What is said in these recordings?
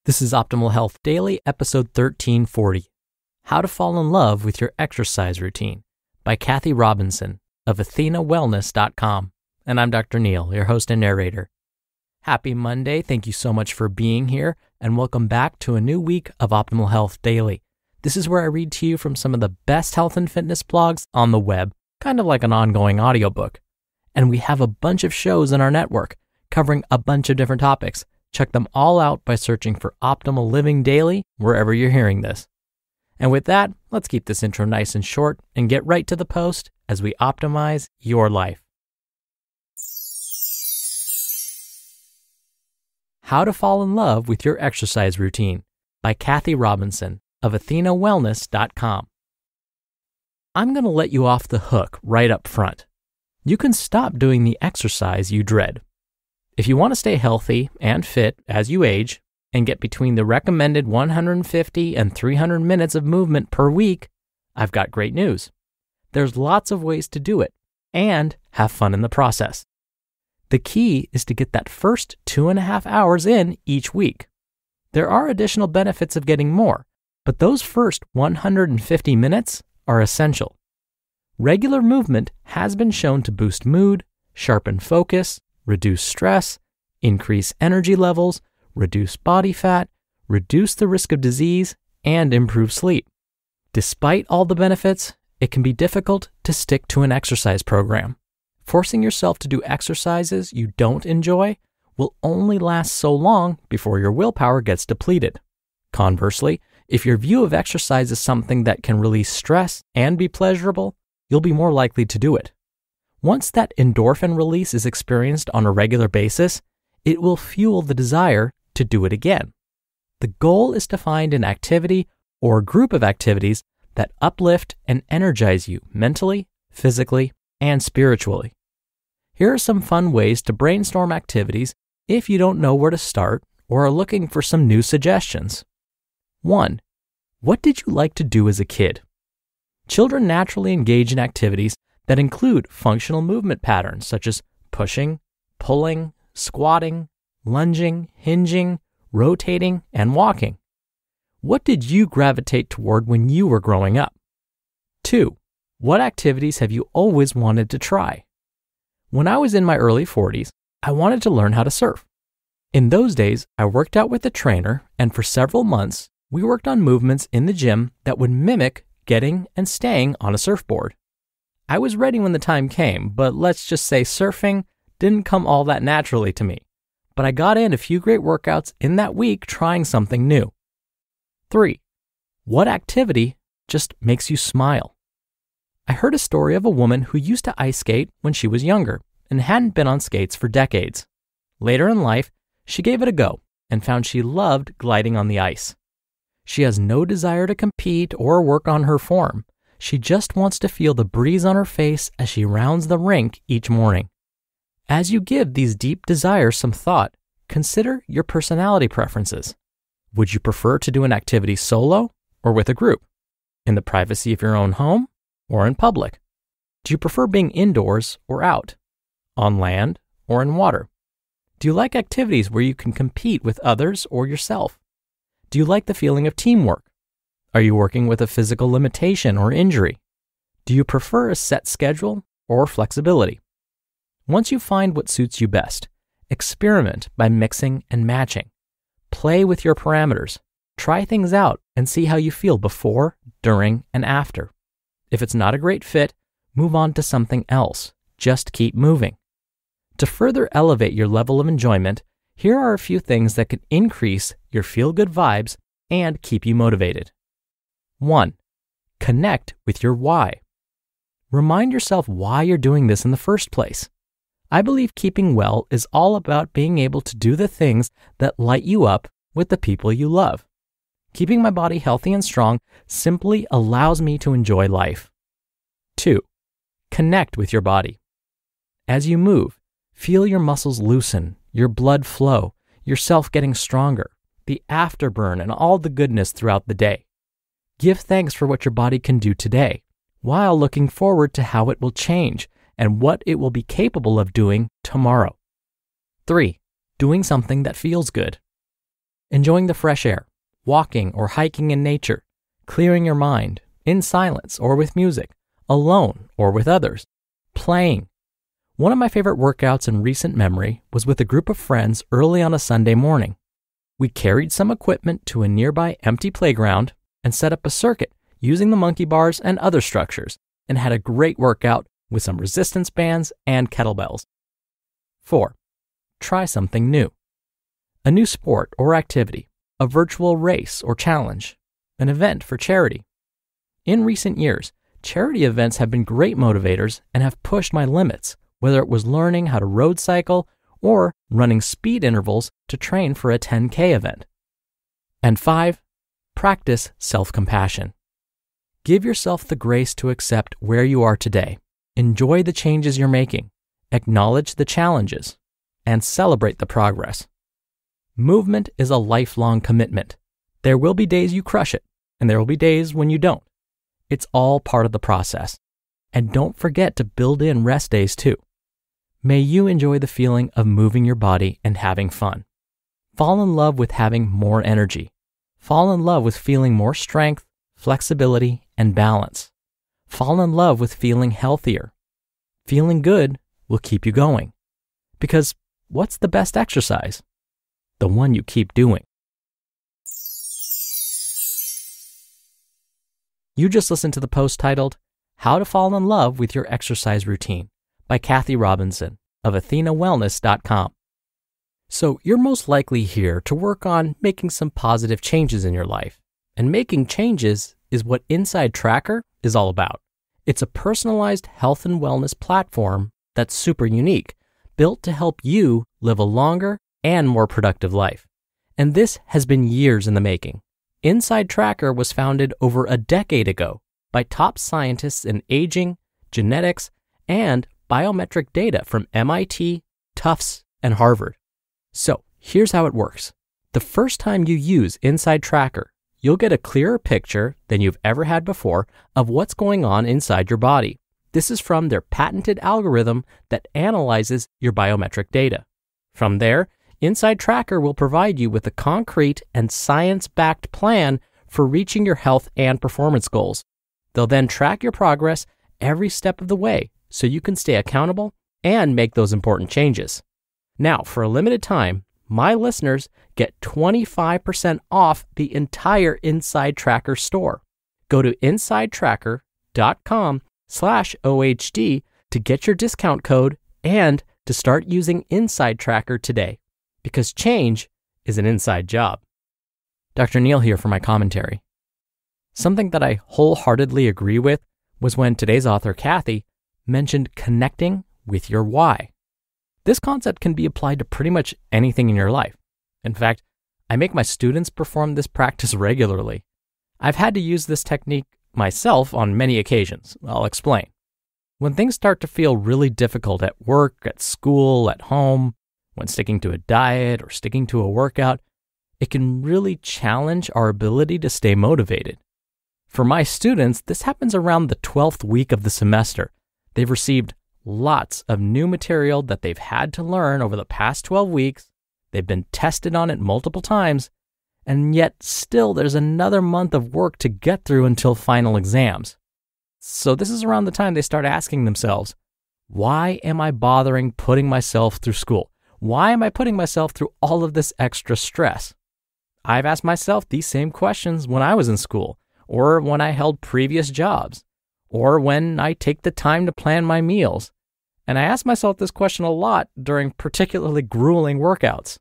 This is Optimal Health Daily, episode 1340, How to Fall in Love with Your Exercise Routine by Kathy Robinson of AthenaWellness.com. And I'm Dr. Neil, your host and narrator. Happy Monday. Thank you so much for being here, and welcome back to a new week of Optimal Health Daily. This is where I read to you from some of the best health and fitness blogs on the web, kind of like an ongoing audiobook. And we have a bunch of shows in our network covering a bunch of different topics. Check them all out by searching for Optimal Living Daily wherever you're hearing this. And with that, let's keep this intro nice and short and get right to the post as we optimize your life. How to Fall in Love with Your Exercise Routine by Kathy Robinson of AthenaWellness.com. I'm going to let you off the hook right up front. You can stop doing the exercise you dread. If you want to stay healthy and fit as you age and get between the recommended 150 and 300 minutes of movement per week, I've got great news. There's lots of ways to do it and have fun in the process. The key is to get that first 2.5 hours in each week. There are additional benefits of getting more, but those first 150 minutes are essential. Regular movement has been shown to boost mood, sharpen focus, reduce stress, increase energy levels, reduce body fat, reduce the risk of disease, and improve sleep. Despite all the benefits, it can be difficult to stick to an exercise program. Forcing yourself to do exercises you don't enjoy will only last so long before your willpower gets depleted. Conversely, if your view of exercise is something that can release stress and be pleasurable, you'll be more likely to do it. Once that endorphin release is experienced on a regular basis, it will fuel the desire to do it again. The goal is to find an activity or group of activities that uplift and energize you mentally, physically, and spiritually. Here are some fun ways to brainstorm activities if you don't know where to start or are looking for some new suggestions. 1. What did you like to do as a kid? Children naturally engage in activities that include functional movement patterns such as pushing, pulling, squatting, lunging, hinging, rotating, and walking. What did you gravitate toward when you were growing up? 2. What activities have you always wanted to try? When I was in my early 40s, I wanted to learn how to surf. In those days, I worked out with a trainer, and for several months, we worked on movements in the gym that would mimic getting and staying on a surfboard. I was ready when the time came, but let's just say surfing didn't come all that naturally to me. But I got in a few great workouts in that week trying something new. 3. What activity just makes you smile? I heard a story of a woman who used to ice skate when she was younger and hadn't been on skates for decades. Later in life, she gave it a go and found she loved gliding on the ice. She has no desire to compete or work on her form. She just wants to feel the breeze on her face as she rounds the rink each morning. As you give these deep desires some thought, consider your personality preferences. Would you prefer to do an activity solo or with a group? In the privacy of your own home or in public? Do you prefer being indoors or out? On land or in water? Do you like activities where you can compete with others or yourself? Do you like the feeling of teamwork? Are you working with a physical limitation or injury? Do you prefer a set schedule or flexibility? Once you find what suits you best, experiment by mixing and matching. Play with your parameters. Try things out and see how you feel before, during, and after. If it's not a great fit, move on to something else. Just keep moving. To further elevate your level of enjoyment, here are a few things that can increase your feel-good vibes and keep you motivated. 1. Connect with your why. Remind yourself why you're doing this in the first place. I believe keeping well is all about being able to do the things that light you up with the people you love. Keeping my body healthy and strong simply allows me to enjoy life. 2. Connect with your body. As you move, feel your muscles loosen, your blood flow, yourself getting stronger, the afterburn, and all the goodness throughout the day. Give thanks for what your body can do today, while looking forward to how it will change and what it will be capable of doing tomorrow. 3. Doing something that feels good. enjoying the fresh air, walking or hiking in nature, clearing your mind, in silence or with music, alone or with others, playing. One of my favorite workouts in recent memory was with a group of friends early on a Sunday morning. We carried some equipment to a nearby empty playground and set up a circuit using the monkey bars and other structures, and had a great workout with some resistance bands and kettlebells. 4. Try something new. A new sport or activity, a virtual race or challenge, an event for charity. In recent years, charity events have been great motivators and have pushed my limits, whether it was learning how to road cycle or running speed intervals to train for a 10K event. And 5, practice self-compassion. Give yourself the grace to accept where you are today, enjoy the changes you're making, acknowledge the challenges, and celebrate the progress. Movement is a lifelong commitment. There will be days you crush it, and there will be days when you don't. It's all part of the process. And don't forget to build in rest days too. May you enjoy the feeling of moving your body and having fun. Fall in love with having more energy. Fall in love with feeling more strength, flexibility, and balance. Fall in love with feeling healthier. Feeling good will keep you going. Because what's the best exercise? The one you keep doing. You just listened to the post titled, How to Fall in Love with Your Exercise Routine by Kathy Robinson of AthenaWellness.com. So you're most likely here to work on making some positive changes in your life. And making changes is what Inside Tracker is all about. It's a personalized health and wellness platform that's super unique, built to help you live a longer and more productive life. And this has been years in the making. Inside Tracker was founded over a decade ago by top scientists in aging, genetics, and biometric data from MIT, Tufts, and Harvard. So here's how it works. The first time you use Inside Tracker, you'll get a clearer picture than you've ever had before of what's going on inside your body. This is from their patented algorithm that analyzes your biometric data. From there, Inside Tracker will provide you with a concrete and science-backed plan for reaching your health and performance goals. They'll then track your progress every step of the way so you can stay accountable and make those important changes. Now, for a limited time, my listeners get 25% off the entire Inside Tracker store. Go to insidetracker.com/OHD to get your discount code and to start using Inside Tracker today, because change is an inside job. Dr. Neil here for my commentary. Something that I wholeheartedly agree with was when today's author, Kathy, mentioned connecting with your why. This concept can be applied to pretty much anything in your life. In fact, I make my students perform this practice regularly. I've had to use this technique myself on many occasions. I'll explain. When things start to feel really difficult at work, at school, at home, when sticking to a diet or sticking to a workout, it can really challenge our ability to stay motivated. For my students, this happens around the 12th week of the semester. They've received lots of new material that they've had to learn over the past 12 weeks. They've been tested on it multiple times, and yet still there's another month of work to get through until final exams. So this is around the time they start asking themselves, why am I bothering putting myself through school? Why am I putting myself through all of this extra stress? I've asked myself these same questions when I was in school, or when I held previous jobs, or when I take the time to plan my meals. And I ask myself this question a lot during particularly grueling workouts.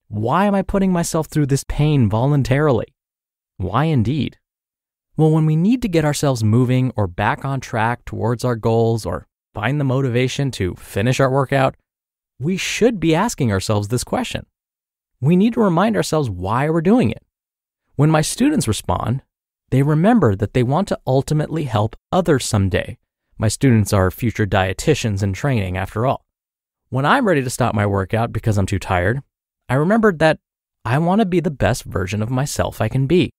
Why am I putting myself through this pain voluntarily? Why indeed? Well, when we need to get ourselves moving or back on track towards our goals or find the motivation to finish our workout, we should be asking ourselves this question. We need to remind ourselves why we're doing it. When my students respond, they remember that they want to ultimately help others someday. My students are future dietitians in training, after all. When I'm ready to stop my workout because I'm too tired, I remembered that I want to be the best version of myself I can be.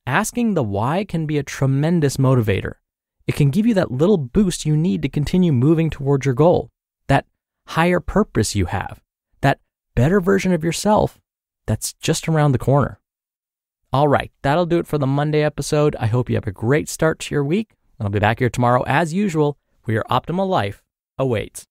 Asking the why can be a tremendous motivator. It can give you that little boost you need to continue moving towards your goal, that higher purpose you have, that better version of yourself that's just around the corner. All right, that'll do it for the Monday episode. I hope you have a great start to your week. I'll be back here tomorrow as usual, where your optimal life awaits.